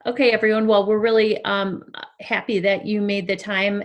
Okay, everyone. Well, we're really happy that you made the time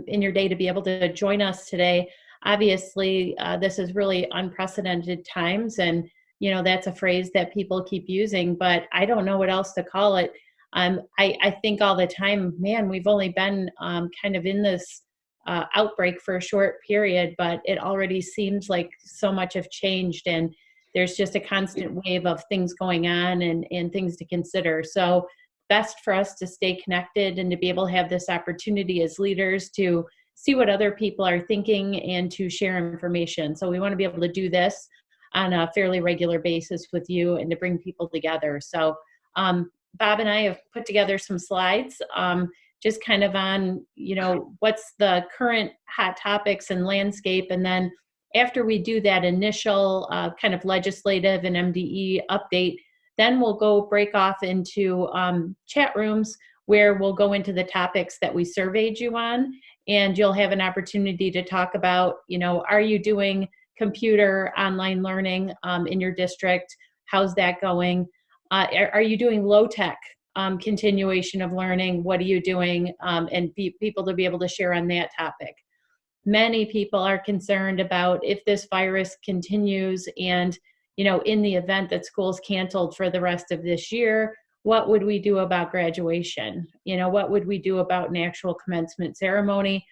in your day to be able to join us today. Obviously, this is really unprecedented times, and that's a phrase that people keep using, but I don't know what else to call it. I think all the time, man, we've only been kind of in this outbreak for a short period, but it already seems like so much have changed, and there's just a constant wave of things going on and things to consider. So best for us to stay connected and to be able to have this opportunity as leaders to see what other people are thinking and to share information. So we want to be able to do this on a fairly regular basis with you and to bring people together. So Bob and I have put together some slides just kind of on, what's the current hot topics and landscape. And then after we do that initial kind of legislative and MDE update, then we'll go break off into chat rooms where we'll go into the topics that we surveyed you on, and you'll have an opportunity to talk about, are you doing computer online learning in your district? How's that going? Are you doing low tech continuation of learning? What are you doing? And people to be able to share on that topic. Many people are concerned about if this virus continues and in the event that school's canceled for the rest of this year, what would we do about graduation? What would we do about an actual commencement ceremony?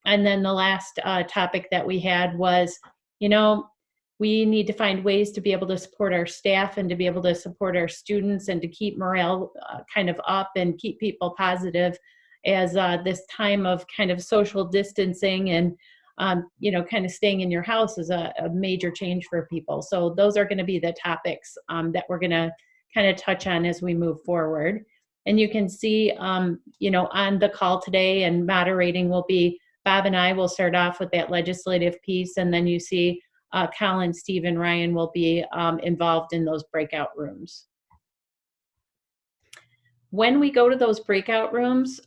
And then the last topic that we had was, we need to find ways to be able to support our staff and to be able to support our students and to keep morale kind of up and keep people positive as this time of kind of social distancing and kind of staying in your house is a major change for people. So those are going to be the topics that we're going to kind of touch on as we move forward. And you can see, on the call today and moderating will be Bob and I will start off with that legislative piece. And then you see Colin, Steve, and Ryan will be involved in those breakout rooms. When we go to those breakout rooms,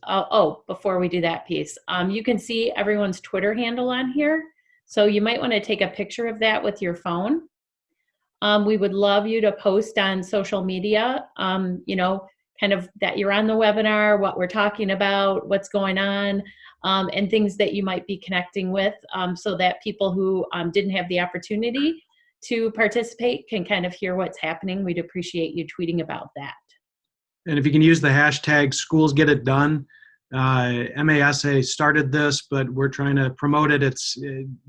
before we do that piece, you can see everyone's Twitter handle on here. So you might want to take a picture of that with your phone. We would love you to post on social media, kind of that you're on the webinar, what we're talking about, what's going on, and things that you might be connecting with so that people who didn't have the opportunity to participate can kind of hear what's happening. We'd appreciate you tweeting about that. And if you can use the hashtag schools get it done, MASSP started this, but we're trying to promote it. It's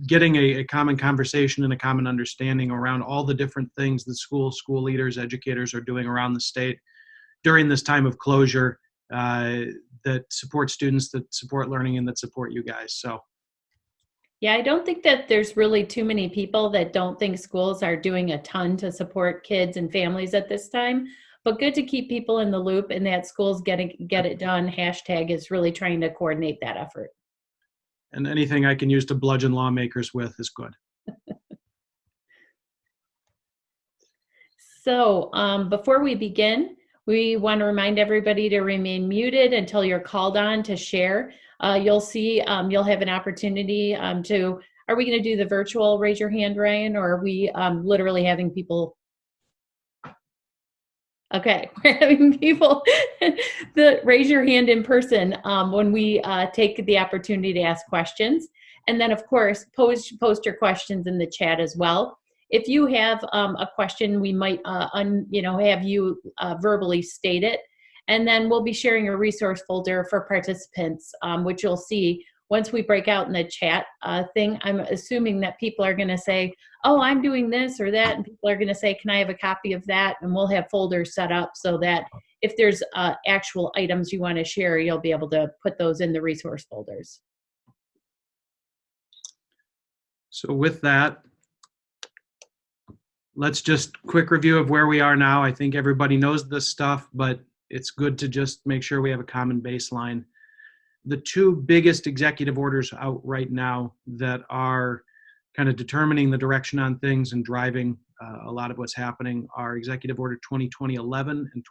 getting a common conversation and a common understanding around all the different things that school leaders, educators are doing around the state during this time of closure that support students, that support learning, and that support you guys. So. Yeah, I don't think that there's really too many people that don't think schools are doing a ton to support kids and families at this time. But good to keep people in the loop, and that schools get it done hashtag is really trying to coordinate that effort. And anything I can use to bludgeon lawmakers with is good. So before we begin, we want to remind everybody to remain muted until you're called on to share. You'll see, you'll have an opportunity to, are we going to do the virtual raise your hand, Ryan, or are we literally having people? Okay, we're having people raise your hand in person when we take the opportunity to ask questions. And then, of course, post your questions in the chat as well. If you have a question, we might have you verbally state it. And then we'll be sharing a resource folder for participants, which you'll see once we break out in the chat thing. I'm assuming that people are going to say, oh, I'm doing this or that, and people are going to say, can I have a copy of that? And we'll have folders set up so that if there's actual items you want to share, you'll be able to put those in the resource folders. So with that, let's just quick review of where we are now. I think everybody knows this stuff, but it's good to just make sure we have a common baseline. The two biggest executive orders out right now that are kind of determining the direction on things and driving a lot of what's happening are Executive Order 2020-11 and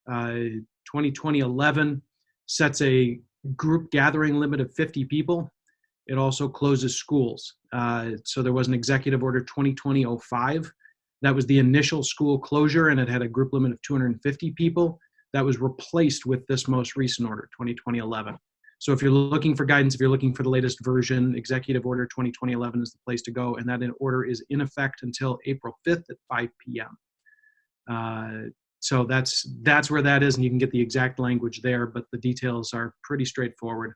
2020-10. 2020-11 sets a group gathering limit of 50 people. It also closes schools. So there was an Executive Order 2020-05 That was the initial school closure, and it had a group limit of 250 people. That was replaced with this most recent order, 2020-11. So if you're looking for guidance, if you're looking for the latest version, Executive Order 2020-11 is the place to go, and that order is in effect until April 5th at 5 p.m. So that's where that is, and you can get the exact language there, but the details are pretty straightforward.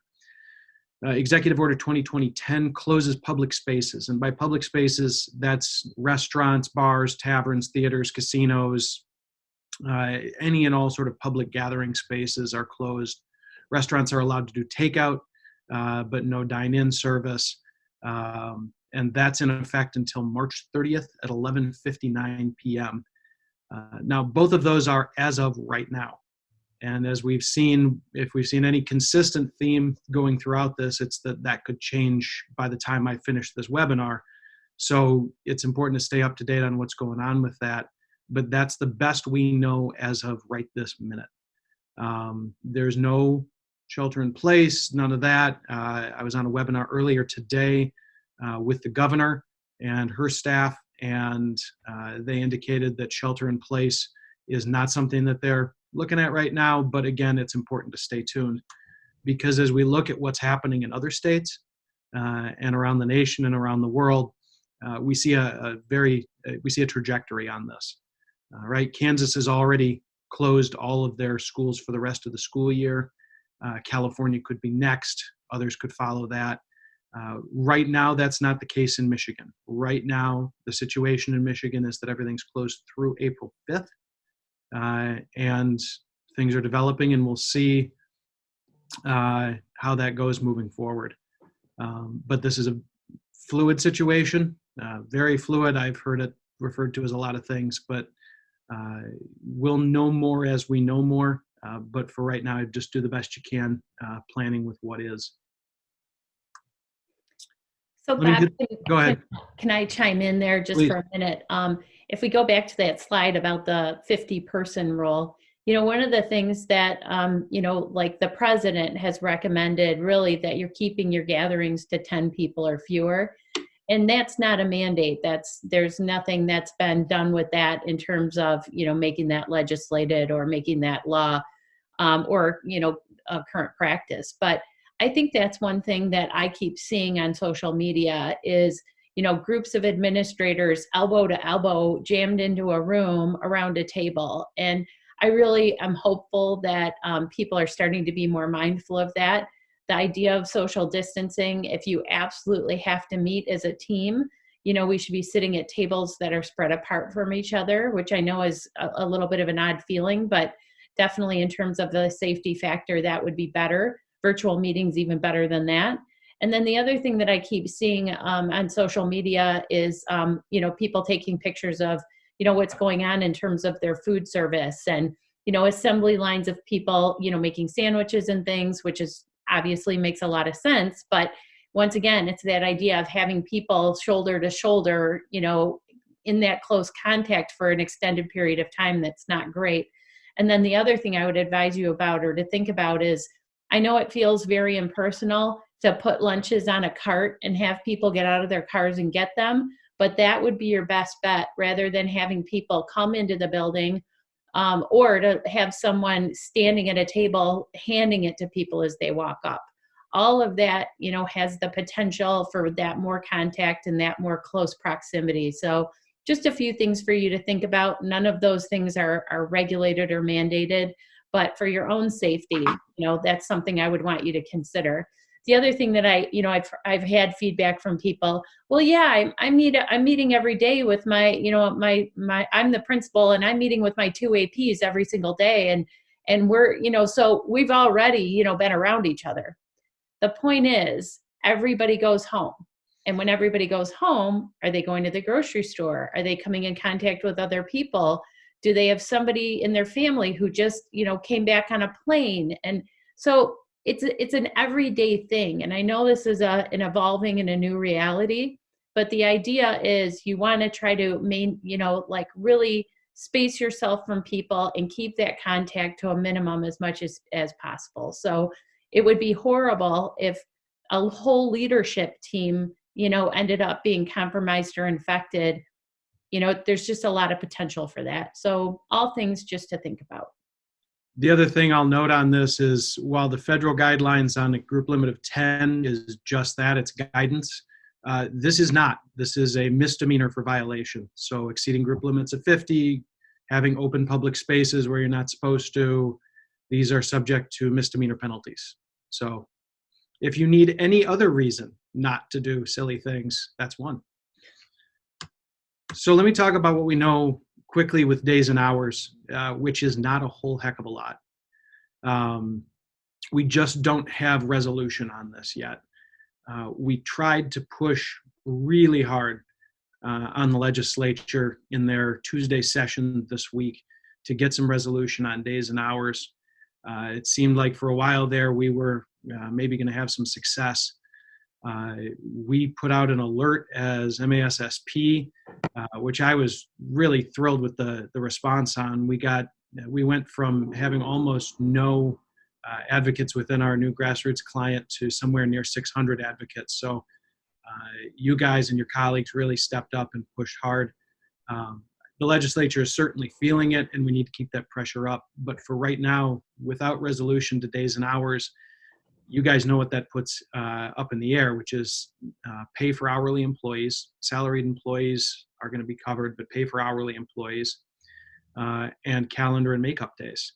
Executive Order 2020-10 closes public spaces, and by public spaces, that's restaurants, bars, taverns, theaters, casinos, any and all sort of public gathering spaces are closed. Restaurants are allowed to do takeout, but no dine-in service, and that's in effect until March 30th at 11:59 p.m. Now, both of those are as of right now. And as we've seen, if we've seen any consistent theme going throughout this, it's that could change by the time I finish this webinar. So it's important to stay up to date on what's going on with that. But that's the best we know as of right this minute. There's no shelter in place, none of that. I was on a webinar earlier today with the governor and her staff, and they indicated that shelter in place is not something that they're looking at right now. But again, it's important to stay tuned, because as we look at what's happening in other states and around the nation and around the world, we see a trajectory on this. Right, Kansas has already closed all of their schools for the rest of the school year. California could be next. Others could follow that. Right now, that's not the case in Michigan. Right now, the situation in Michigan is that everything's closed through April 5th. And things are developing, and we'll see how that goes moving forward. But this is a fluid situation, very fluid. I've heard it referred to as a lot of things, but we'll know more as we know more. But for right now, just do the best you can, planning with what is. So Bob, go ahead. Can I chime in there just Please. for a minute? If we go back to that slide about the 50-person rule, one of the things that, like the president has recommended really that you're keeping your gatherings to 10 people or fewer. And that's not a mandate. There's nothing that's been done with that in terms of, making that legislated or making that law or, a current practice. But I think that's one thing that I keep seeing on social media is, groups of administrators elbow to elbow jammed into a room around a table. And I really am hopeful that people are starting to be more mindful of that. The idea of social distancing, if you absolutely have to meet as a team, we should be sitting at tables that are spread apart from each other, which I know is a little bit of an odd feeling, but definitely in terms of the safety factor, that would be better. Virtual meetings even better than that. And then the other thing that I keep seeing on social media is, people taking pictures of, what's going on in terms of their food service and, assembly lines of people, making sandwiches and things, which is obviously makes a lot of sense. But once again, it's that idea of having people shoulder to shoulder, in that close contact for an extended period of time. That's not great. And then the other thing I would advise you about or to think about is, I know it feels very impersonal to put lunches on a cart and have people get out of their cars and get them, but that would be your best bet rather than having people come into the building or to have someone standing at a table handing it to people as they walk up. All of that, has the potential for that more contact and that more close proximity. So just a few things for you to think about. None of those things are regulated or mandated, but for your own safety, that's something I would want you to consider. The other thing that I've had feedback from people. Well, yeah, I'm meeting every day with my, I'm the principal and I'm meeting with my 2 APs every single day, and we're, so we've already, been around each other. The point is, everybody goes home, and when everybody goes home, are they going to the grocery store? Are they coming in contact with other people? Do they have somebody in their family who just, came back on a plane? And so it's an everyday thing. And I know this is an evolving and a new reality, but the idea is you want to try to really space yourself from people and keep that contact to a minimum as much as possible. So it would be horrible if a whole leadership team, ended up being compromised or infected, there's just a lot of potential for that. So all things just to think about. The other thing I'll note on this is while the federal guidelines on a group limit of 10 is just that, it's guidance, this is not. This is a misdemeanor for violation. So exceeding group limits of 50, having open public spaces where you're not supposed to, these are subject to misdemeanor penalties. So if you need any other reason not to do silly things, that's one. So let me talk about what we know quickly with days and hours, which is not a whole heck of a lot. We just don't have resolution on this yet. We tried to push really hard on the legislature in their Tuesday session this week to get some resolution on days and hours. It seemed like for a while there we were maybe going to have some success. We put out an alert as MASSP, which I was really thrilled with the response on. We went from having almost no advocates within our new grassroots client to somewhere near 600 advocates. So you guys and your colleagues really stepped up and pushed hard. The legislature is certainly feeling it, and we need to keep that pressure up. But for right now, without resolution to days and hours, you guys know what that puts up in the air, which is pay for hourly employees. Salaried employees are going to be covered, but pay for hourly employees and calendar and makeup days.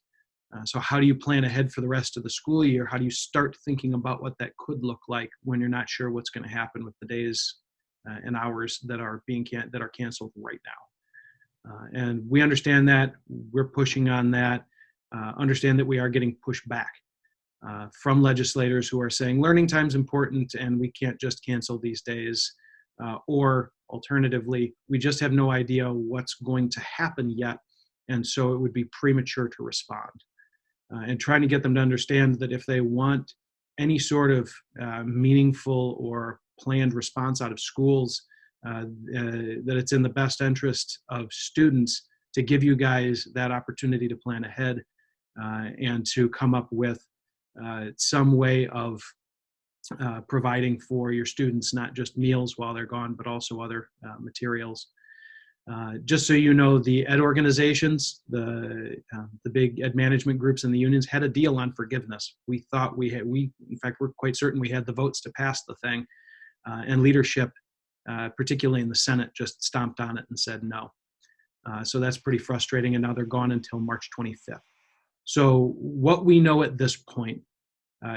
So how do you plan ahead for the rest of the school year? How do you start thinking about what that could look like when you're not sure what's going to happen with the days and hours that are canceled right now? And we understand that. We're pushing on that. Understand that we are getting pushed back from legislators who are saying learning time is important and we can't just cancel these days. Or alternatively, we just have no idea what's going to happen yet. And so it would be premature to respond. And trying to get them to understand that if they want any sort of meaningful or planned response out of schools, that it's in the best interest of students to give you guys that opportunity to plan ahead and to come up with some way of providing for your students, not just meals while they're gone, but also other materials. Just so you know, the ed organizations, the big ed management groups and the unions had a deal on forgiveness. We thought in fact, we're quite certain we had the votes to pass the thing, and leadership, particularly in the Senate, just stomped on it and said no. So that's pretty frustrating, and now they're gone until March 25th. So what we know at this point,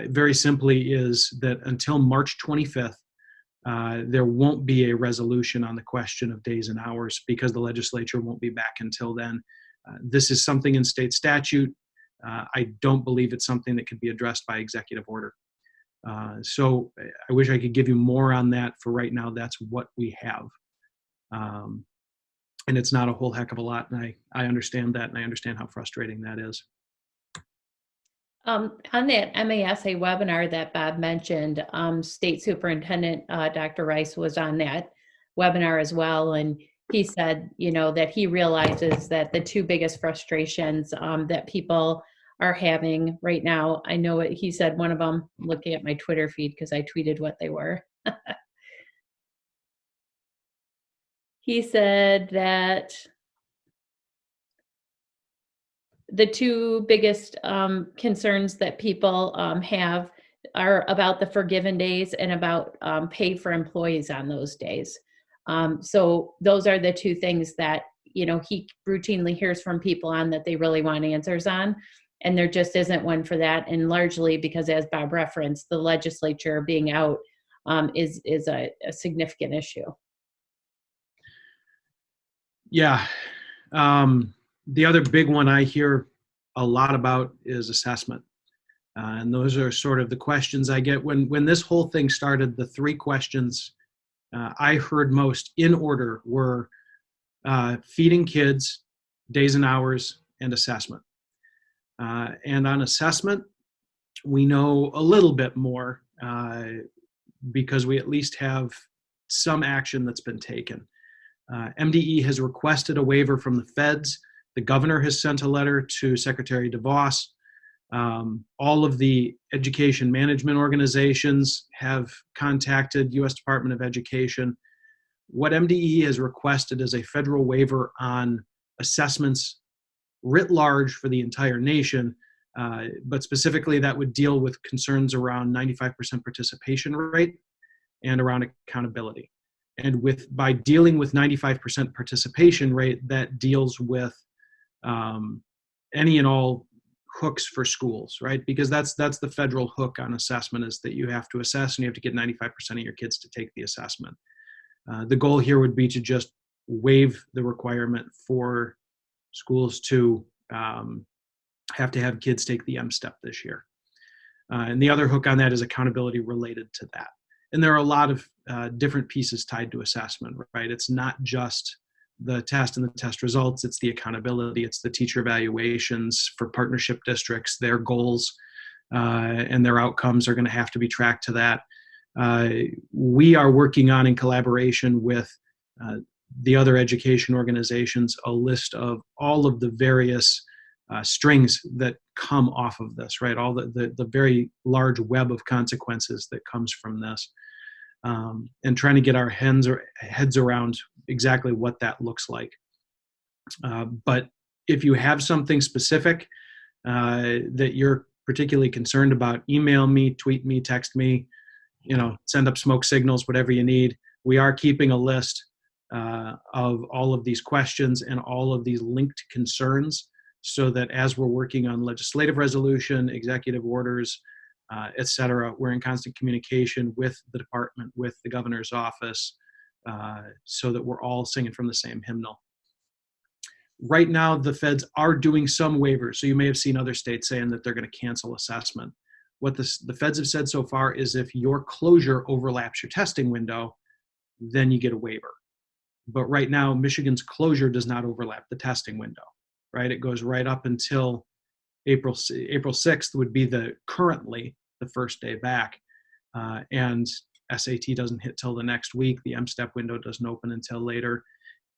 very simply, is that until March 25th, there won't be a resolution on the question of days and hours because the legislature won't be back until then. This is something in state statute. I don't believe it's something that could be addressed by executive order. So I wish I could give you more on that. For right now, that's what we have. And it's not a whole heck of a lot. And I understand that, and I understand how frustrating that is. On that MASA webinar that Bob mentioned, State Superintendent Dr. Rice was on that webinar as well, and he said, that he realizes that the two biggest frustrations that people are having right now, I know what he said, one of them, looking at my Twitter feed because I tweeted what they were. He said that the two biggest concerns that people have are about the forgiven days and about pay for employees on those days. So those are the two things that, he routinely hears from people on that they really want answers on. And there just isn't one for that. And largely because, as Bob referenced, the legislature being out is a significant issue. Yeah. The other big one I hear a lot about is assessment. And those are sort of the questions I get. When this whole thing started, the three questions I heard most in order were feeding kids, days and hours, and assessment. And on assessment, we know a little bit more because we at least have some action that's been taken. MDE has requested a waiver from the feds. The governor has sent a letter to Secretary DeVos. All of the education management organizations have contacted U.S. Department of Education. what MDE has requested is a federal waiver on assessments writ large for the entire nation, but specifically that would deal with concerns around 95% participation rate and around accountability. And by dealing with 95% participation rate, that deals with any and all hooks for schools, right? Because that's the federal hook on assessment, is that you have to assess and you have to get 95% of your kids to take the assessment. The goal here would be to just waive the requirement for schools to have to have kids take the MSTEP this year. And the other hook on that is accountability related to that. And there are a lot of different pieces tied to assessment, right? It's not just the test and the test results, it's the accountability, it's the teacher evaluations for partnership districts, their goals and their outcomes are going to have to be tracked to that. We are working on, in collaboration with the other education organizations, a list of all of the various strings that come off of this, right? All the very large web of consequences that comes from this, and trying to get our heads around exactly what that looks like. But if you have something specific that you're particularly concerned about, email me, tweet me, text me, send up smoke signals, whatever you need. We are keeping a list of all of these questions and all of these linked concerns, so that as we're working on legislative resolution, executive orders, et cetera, we're in constant communication with the department, with the governor's office, so that we're all singing from the same hymnal. Right now, the feds are doing some waivers. So you may have seen other states saying that they're going to cancel assessment. What the feds have said so far is if your closure overlaps your testing window, then you get a waiver. But right now, Michigan's closure does not overlap the testing window, right? It goes right up until April 6th would be currently the first day back. And SAT doesn't hit till the next week. The MSTEP window doesn't open until later.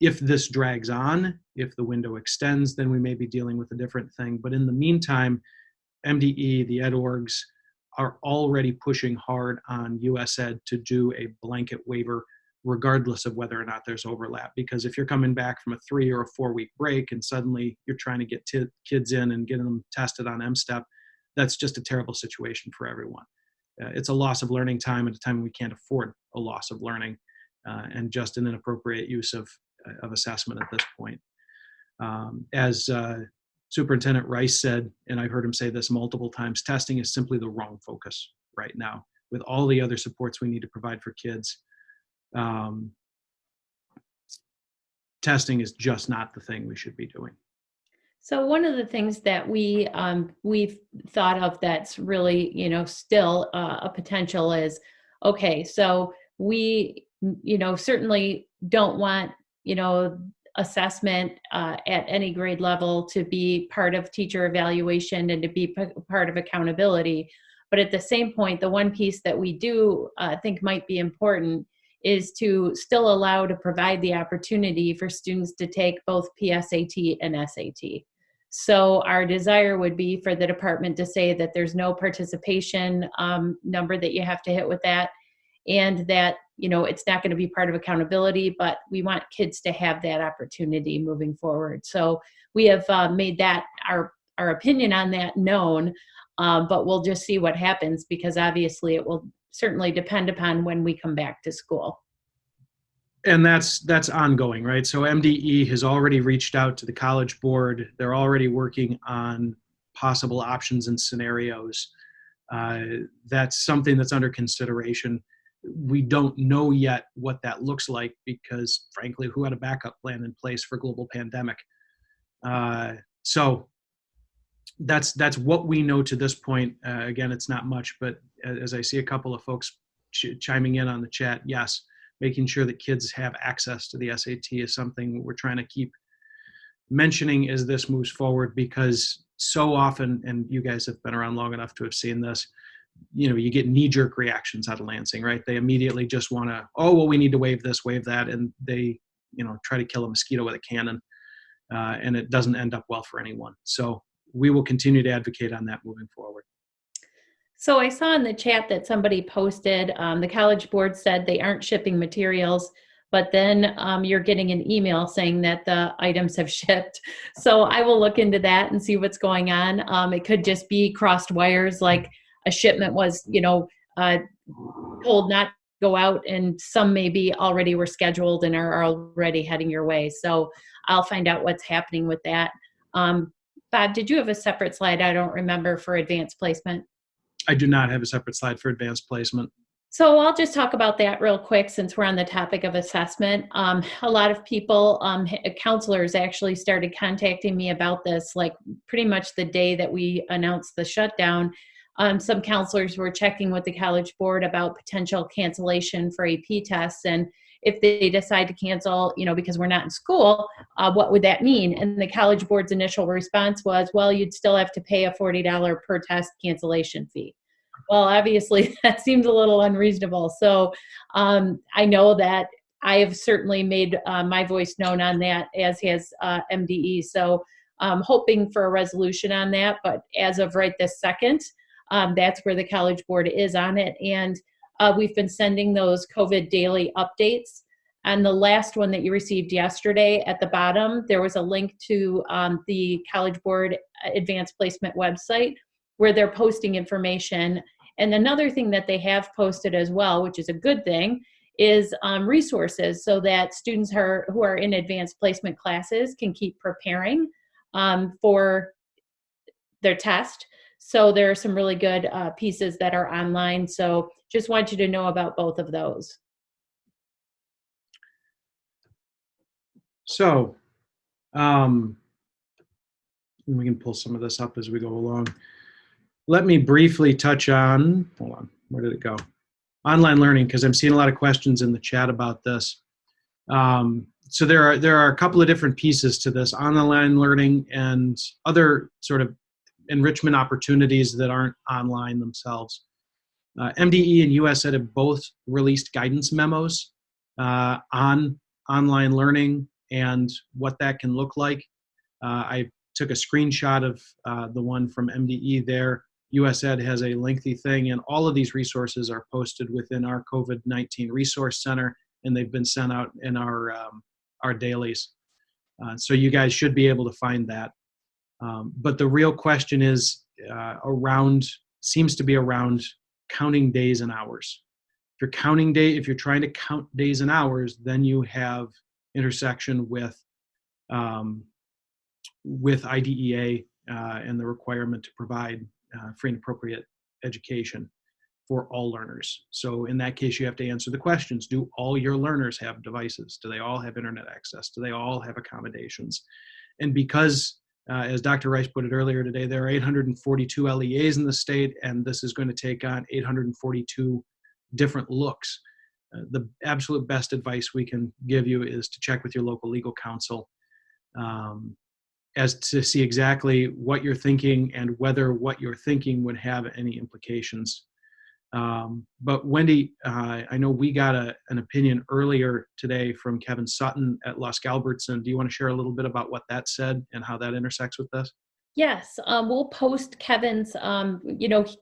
If this drags on, if the window extends, then we may be dealing with a different thing. But in the meantime, MDE, the ed orgs, are already pushing hard on US Ed to do a blanket waiver, regardless of whether or not there's overlap. Because if you're coming back from a 3 or a 4 week break and suddenly you're trying to get kids in and get them tested on MSTEP, that's just a terrible situation for everyone. It's a loss of learning time at a time when we can't afford a loss of learning, and just an inappropriate use of assessment at this point. As Superintendent Rice said, and I've heard him say this multiple times, testing is simply the wrong focus right now. With all the other supports we need to provide for kids, testing is just not the thing we should be doing. So one of the things that we've thought of that's really, still a potential is, okay, so we, certainly don't want, assessment at any grade level to be part of teacher evaluation and to be part of accountability. But at the same point, the one piece that we do think might be important is to still allow to provide the opportunity for students to take both PSAT and SAT. So our desire would be for the department to say that there's no participation number that you have to hit with that, and that, it's not going to be part of accountability, but we want kids to have that opportunity moving forward. So we have made that our opinion on that known, but we'll just see what happens, because obviously it will certainly depend upon when we come back to school. And that's ongoing, right? So MDE has already reached out to the College Board. They're already working on possible options and scenarios. That's something that's under consideration. We don't know yet what that looks like because, frankly, who had a backup plan in place for global pandemic? So that's what we know to this point. Again, it's not much, but as I see a couple of folks chiming in on the chat, yes, making sure that kids have access to the SAT is something we're trying to keep mentioning as this moves forward, because so often, and you guys have been around long enough to have seen this, you get knee-jerk reactions out of Lansing, right? They immediately just want to, we need to waive this, waive that, and they, try to kill a mosquito with a cannon, and it doesn't end up well for anyone. So we will continue to advocate on that moving forward. So I saw in the chat that somebody posted, the College Board said they aren't shipping materials, but then you're getting an email saying that the items have shipped. So I will look into that and see what's going on. It could just be crossed wires, like a shipment was, told not to go out, and some maybe already were scheduled and are already heading your way. So I'll find out what's happening with that. Bob, did you have a separate slide? I don't remember, for advanced placement. I do not have a separate slide for advanced placement. So I'll just talk about that real quick since we're on the topic of assessment. A lot of people, counselors actually started contacting me about this, like pretty much the day that we announced the shutdown. Some counselors were checking with the College Board about potential cancellation for AP tests, and if they decide to cancel, because we're not in school, what would that mean? And the College Board's initial response was, well, you'd still have to pay a $40 per test cancellation fee. Well, obviously that seems a little unreasonable. So I know that I have certainly made my voice known on that, as has MDE. So I'm hoping for a resolution on that. But as of right this second, that's where the College Board is on it. And we've been sending those COVID daily updates. And the last one that you received yesterday, at the bottom, there was a link to the College Board Advanced Placement website where they're posting information. And another thing that they have posted as well, which is a good thing, is resources so that students who are in advanced placement classes can keep preparing for their test. So there are some really good pieces that are online. So just want you to know about both of those. So we can pull some of this up as we go along. Let me briefly touch on, hold on, where did it go? Online learning, because I'm seeing a lot of questions in the chat about this. So there are a couple of different pieces to this: online learning and other sort of enrichment opportunities that aren't online themselves. MDE and USED have both released guidance memos on online learning and what that can look like. I took a screenshot of the one from MDE there. USED has a lengthy thing, and all of these resources are posted within our COVID-19 Resource Center, and they've been sent out in our dailies. So you guys should be able to find that. But the real question is seems to be around counting days and hours. If you're trying to count days and hours, then you have intersection with IDEA and the requirement to provide free and appropriate education for all learners. So in that case, you have to answer the questions. Do all your learners have devices? Do they all have internet access? Do they all have accommodations? And because, as Dr. Rice put it earlier today, there are 842 LEAs in the state, and this is going to take on 842 different looks. The absolute best advice we can give you is to check with your local legal counsel as to see exactly what you're thinking and whether what you're thinking would have any implications. But Wendy, I know we got an opinion earlier today from Kevin Sutton at Lusk Albertson. Do you want to share a little bit about what that said and how that intersects with this? Yes, we'll post Kevin's,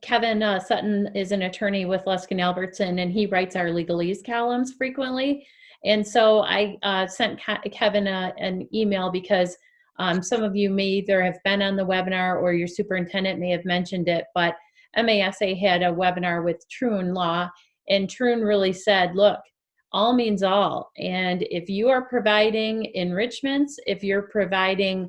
Kevin Sutton is an attorney with Lusk and Albertson, and he writes our legalese columns frequently. And so I sent Kevin an email because some of you may either have been on the webinar or your superintendent may have mentioned it, but MASA had a webinar with Troon Law, and Troon really said, look, all means all. And if you are providing enrichments, if you're providing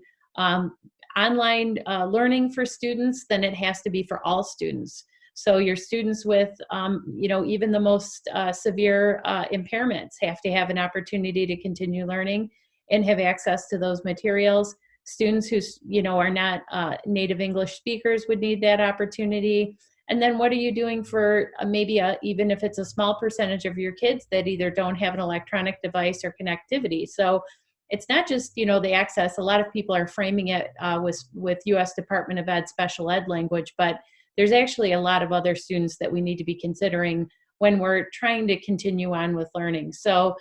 online learning for students, then it has to be for all students. So your students with, even the most severe impairments have to have an opportunity to continue learning and have access to those materials. Students who, are not native English speakers would need that opportunity. And then what are you doing for maybe even if it's a small percentage of your kids that either don't have an electronic device or connectivity? So it's not just, the access. A lot of people are framing it with U.S. Department of Ed special ed language, but there's actually a lot of other students that we need to be considering when we're trying to continue on with learning. So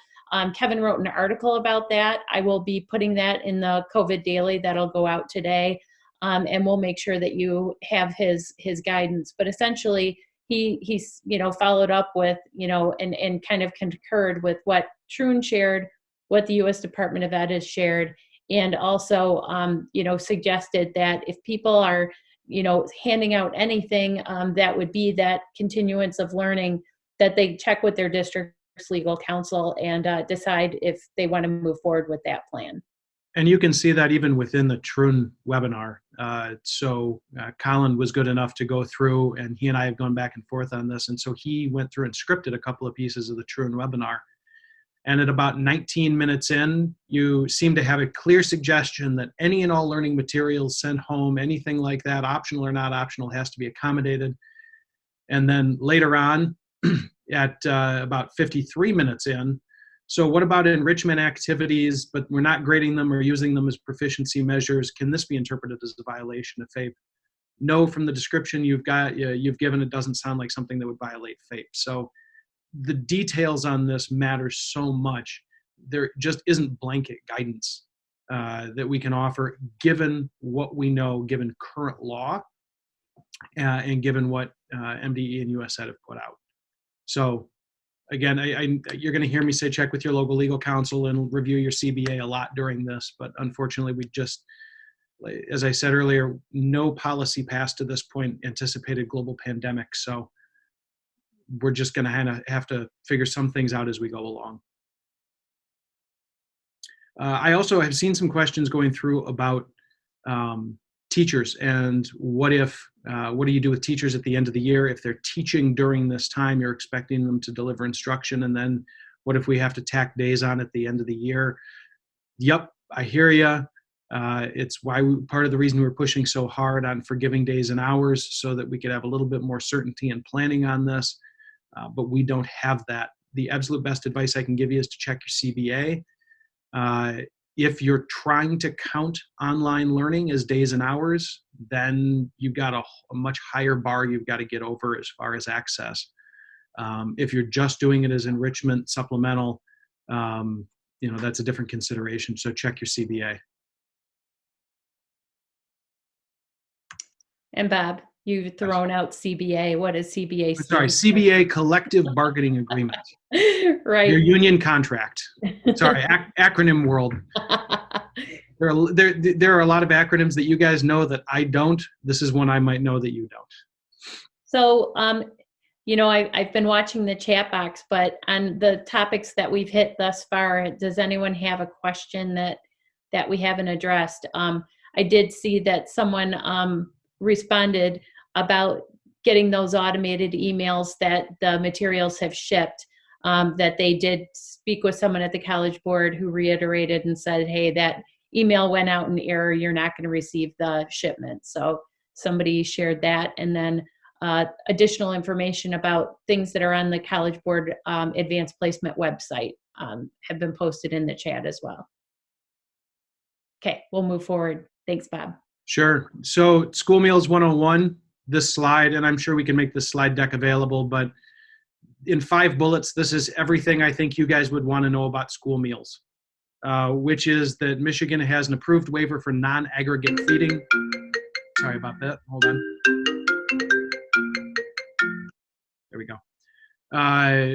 Kevin wrote an article about that. I will be putting that in the COVID Daily that'll go out today, and we'll make sure that you have his guidance. But essentially, he's followed up with and kind of concurred with what Troon shared, what the U.S. Department of Ed has shared, and also, suggested that if people are, handing out anything that would be that continuance of learning, that they check with their district's legal counsel and decide if they want to move forward with that plan. And you can see that even within the Troon webinar. Colin was good enough to go through, and he and I have gone back and forth on this. And so he went through and scripted a couple of pieces of the Troon webinar. And at about 19 minutes in, you seem to have a clear suggestion that any and all learning materials sent home, anything like that, optional or not optional, has to be accommodated. And then later on, at about 53 minutes in, so what about enrichment activities, but we're not grading them or using them as proficiency measures? Can this be interpreted as a violation of FAPE? No, from the description you've given, it doesn't sound like something that would violate FAPE. So the details on this matter so much. There just isn't blanket guidance that we can offer given what we know, given current law, and given what MDE and USED have put out. So again, you're going to hear me say check with your local legal counsel and review your CBA a lot during this, but unfortunately we just, as I said earlier, no policy passed to this point anticipated global pandemic. So we're just going to have to figure some things out as we go along. I also have seen some questions going through about teachers and what do you do with teachers at the end of the year if they're teaching during this time? You're expecting them to deliver instruction, and then what if we have to tack days on at the end of the year? Yep, I hear you. It's part of the reason we're pushing so hard on forgiving days and hours, so that we could have a little bit more certainty and planning on this, but we don't have that. The absolute best advice I can give you is to check your CBA. If you're trying to count online learning as days and hours, then you've got a much higher bar you've got to get over as far as access. If you're just doing it as enrichment supplemental, that's a different consideration. So check your CBA. And Bob, you've thrown out CBA. What is CBA? Sorry, CBA, Collective Bargaining Agreement. Right. Your union contract. Sorry, acronym world. There are a lot of acronyms that you guys know that I don't. This is one I might know that you don't. So, I've been watching the chat box, but on the topics that we've hit thus far, does anyone have a question that we haven't addressed? I did see that someone responded about getting those automated emails that the materials have shipped, that they did speak with someone at the College Board who reiterated and said, hey, that email went out in error, you're not going to receive the shipment. So somebody shared that. And then additional information about things that are on the College Board Advanced Placement website have been posted in the chat as well. Okay, we'll move forward. Thanks, Bob. Sure. So School Meals 101, this slide, and I'm sure we can make this slide deck available, but in 5 bullets, this is everything I think you guys would want to know about school meals, which is that Michigan has an approved waiver for non-aggregate feeding. Sorry about that. Hold on. There we go.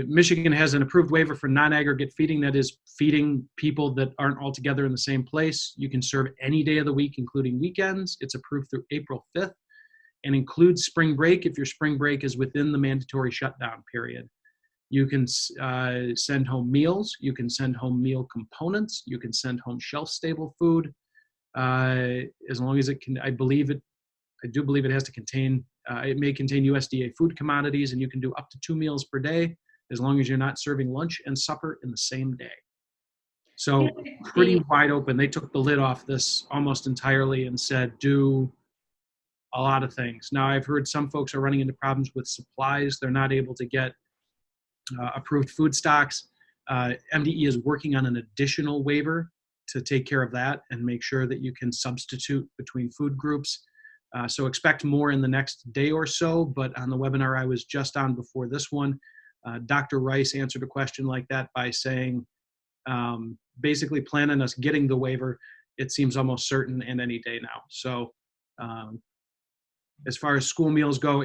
Michigan has an approved waiver for non-aggregate feeding, that is feeding people that aren't all together in the same place. You can serve any day of the week, including weekends. It's approved through April 5th and includes spring break if your spring break is within the mandatory shutdown period. You can send home meals. You can send home meal components. You can send home shelf-stable food, as long as it can. I do believe it has to contain. It may contain USDA food commodities, and you can do up to 2 meals per day, as long as you're not serving lunch and supper in the same day. So pretty wide open. They took the lid off this almost entirely and said, do a lot of things. Now, I've heard some folks are running into problems with supplies. They're not able to get approved food stocks. MDE is working on an additional waiver to take care of that and make sure that you can substitute between food groups. So expect more in the next day or so, but on the webinar I was just on before this one, Dr. Rice answered a question like that by saying, basically plan on us getting the waiver. It seems almost certain and any day now. So as far as school meals go,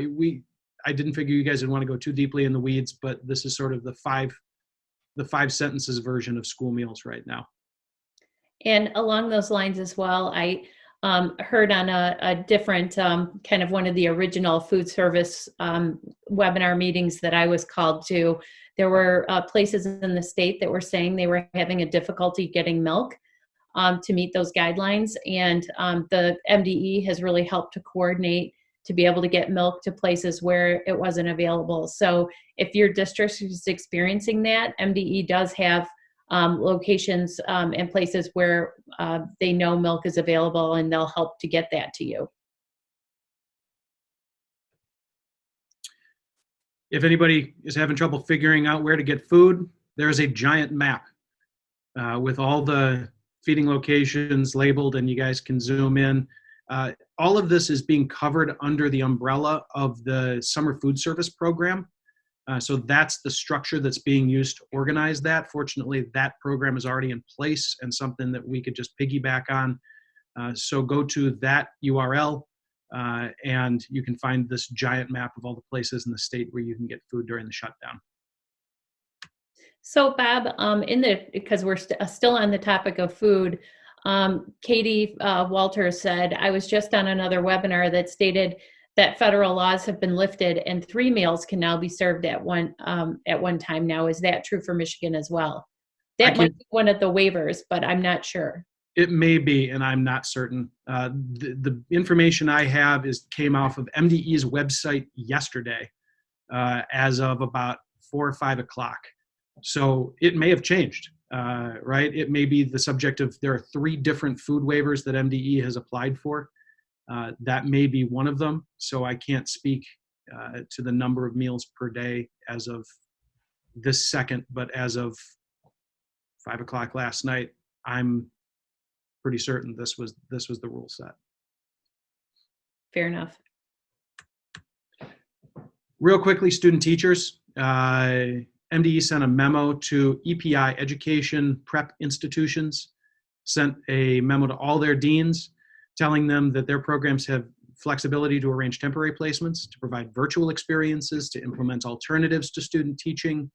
I didn't figure you guys would want to go too deeply in the weeds, but this is sort of the 5 the 5 sentences version of school meals right now. And along those lines as well, I heard on a different kind of one of the original food service webinar meetings that I was called to. There were places in the state that were saying they were having a difficulty getting milk to meet those guidelines. And the MDE has really helped to coordinate to be able to get milk to places where it wasn't available. So if your district is experiencing that, MDE does have locations and places where they know milk is available, and they'll help to get that to you. If anybody is having trouble figuring out where to get food, there's a giant map with all the feeding locations labeled, and you guys can zoom in. All of this is being covered under the umbrella of the summer food service program. So that's the structure that's being used to organize that. Fortunately, that program is already in place and something that we could just piggyback on. So go to that URL and you can find this giant map of all the places in the state where you can get food during the shutdown. So Bob, because we're still on the topic of food, Katie Walters said, I was just on another webinar that stated that federal laws have been lifted and 3 meals can now be served at one time now. Is that true for Michigan as well? That might be one of the waivers, but I'm not sure. It may be, and I'm not certain. The information I have came off of MDE's website yesterday as of about 4 or 5 o'clock. So it may have changed, right? It may be the subject of, there are 3 different food waivers that MDE has applied for. That may be one of them. So I can't speak to the number of meals per day as of this second, but as of 5 o'clock last night, I'm pretty certain this was the rule set. Fair enough. Real quickly, student teachers, MDE sent a memo to EPI, Education Prep Institutions, sent a memo to all their deans telling them that their programs have flexibility to arrange temporary placements, to provide virtual experiences, to implement alternatives to student teaching.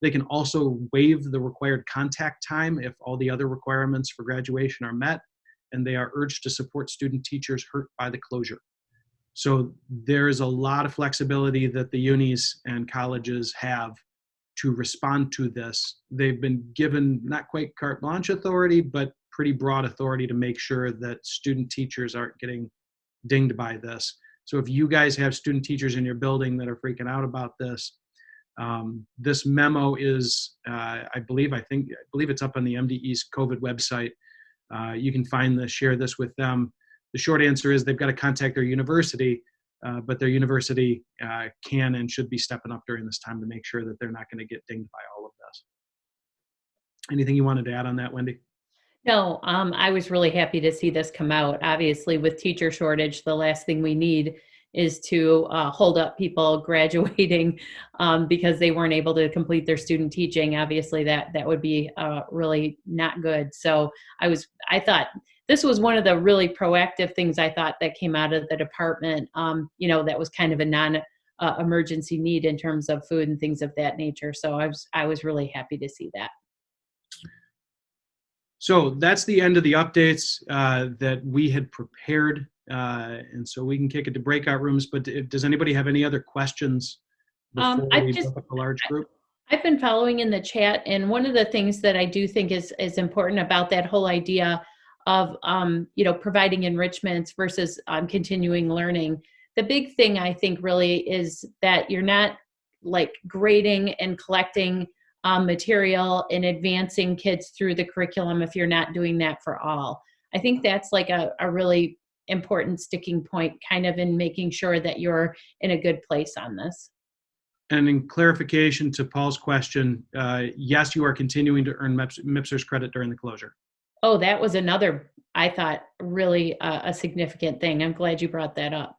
They can also waive the required contact time if all the other requirements for graduation are met, and they are urged to support student teachers hurt by the closure. So there's a lot of flexibility that the unis and colleges have to respond to this. They've been given not quite carte blanche authority, but pretty broad authority to make sure that student teachers aren't getting dinged by this. So if you guys have student teachers in your building that are freaking out about this, this memo is, I believe it's up on the MDE's COVID website. You can find this, share this with them. The short answer is they've got to contact their university, but their university can and should be stepping up during this time to make sure that they're not going to get dinged by all of this. Anything you wanted to add on that, Wendy? No, I was really happy to see this come out. Obviously, with teacher shortage, the last thing we need is to hold up people graduating because they weren't able to complete their student teaching. Obviously, that would be really not good. So I thought this was one of the really proactive things I thought that came out of the department. That was kind of a non-emergency need in terms of food and things of that nature. So I was really happy to see that. So that's the end of the updates that we had prepared. And so we can kick it to breakout rooms, but does anybody have any other questions before we book up a large group? I've been following in the chat, and one of the things that I do think is important about that whole idea of providing enrichments versus continuing learning. The big thing I think really is that you're not like grading and collecting material and advancing kids through the curriculum if you're not doing that for all. I think that's like a really important sticking point kind of in making sure that you're in a good place on this. And in clarification to Paul's question, yes, you are continuing to earn MIPSER's credit during the closure. Oh, that was another, I thought, really a significant thing. I'm glad you brought that up.